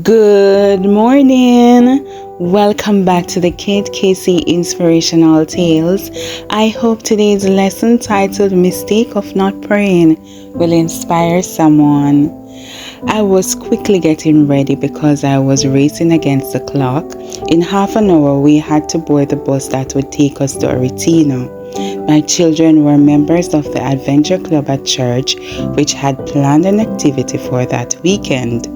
Good morning. Welcome back to the Kate Casey Inspirational Tales. I hope today's lesson titled Mistake of Not Praying will inspire someone. I was quickly getting ready because I was racing against the clock. In half an hour, we had to board the bus that would take us to Aretino. My children were members of the Adventure Club at church, which had planned an activity for that weekend.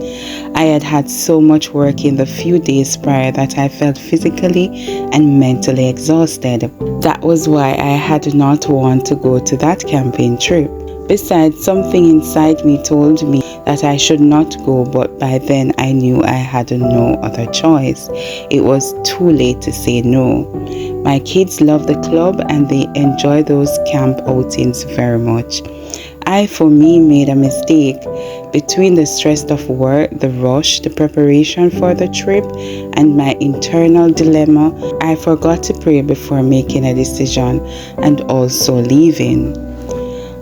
I had had so much work in the few days prior that I felt physically and mentally exhausted. That was why I had not wanted to go to that camping trip. Besides, something inside me told me that I should not go, but by then I knew I had no other choice. It was too late to say no. My kids love the club and they enjoy those camp outings very much. I, for me, made a mistake. Between the stress of work, the rush, the preparation for the trip, and my internal dilemma, I forgot to pray before making a decision and also leaving.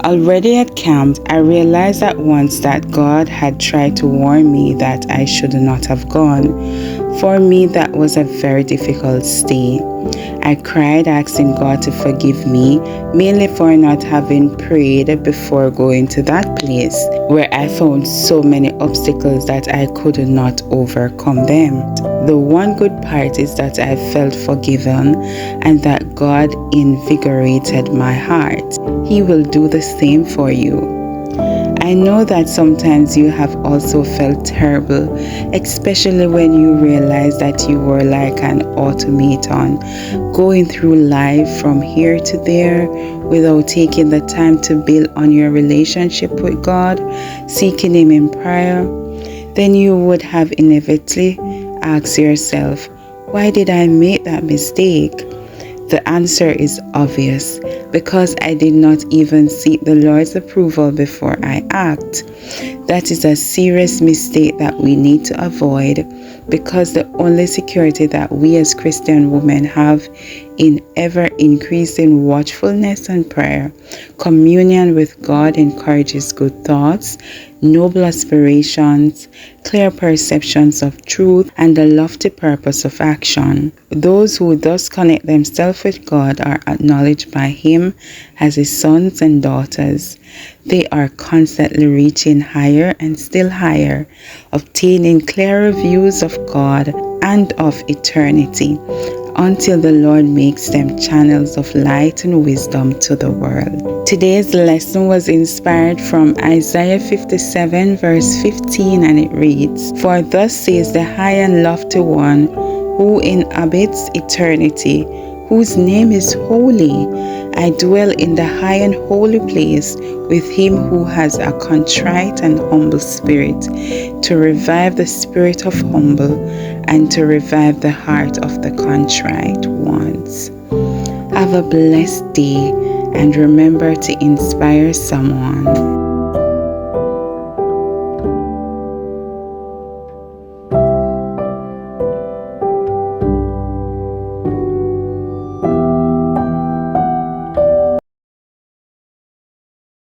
Already at camp, I realized at once that God had tried to warn me that I should not have gone. For me, that was a very difficult stay. I cried asking God to forgive me, mainly for not having prayed before going to that place where I found so many obstacles that I could not overcome them. The one good part is that I felt forgiven and that God invigorated my heart. He will do the same for you. I know that sometimes you have also felt terrible, especially when you realize that you were like an automaton, going through life from here to there without taking the time to build on your relationship with God, seeking Him in prayer. Then you would have inevitably asked yourself, why did I make that mistake? The answer is obvious, because I did not even seek the Lord's approval before I act. That is a serious mistake that we need to avoid, because the only security that we as Christian women have in ever-increasing watchfulness and prayer, communion with God encourages good thoughts, noble aspirations, clear perceptions of truth, and a lofty purpose of action. Those who thus connect themselves with God are acknowledged by Him as His sons and daughters. They are constantly reaching higher and still higher, obtaining clearer views of God and of eternity, until the Lord makes them channels of light and wisdom to the world. Today's lesson was inspired from Isaiah 57 verse 15, and it reads, "For thus says the high and lofty one who inhabits eternity, whose name is holy. I dwell in the high and holy place with him who has a contrite and humble spirit, to revive the spirit of humble and to revive the heart of the contrite ones." Have a blessed day and remember to inspire someone.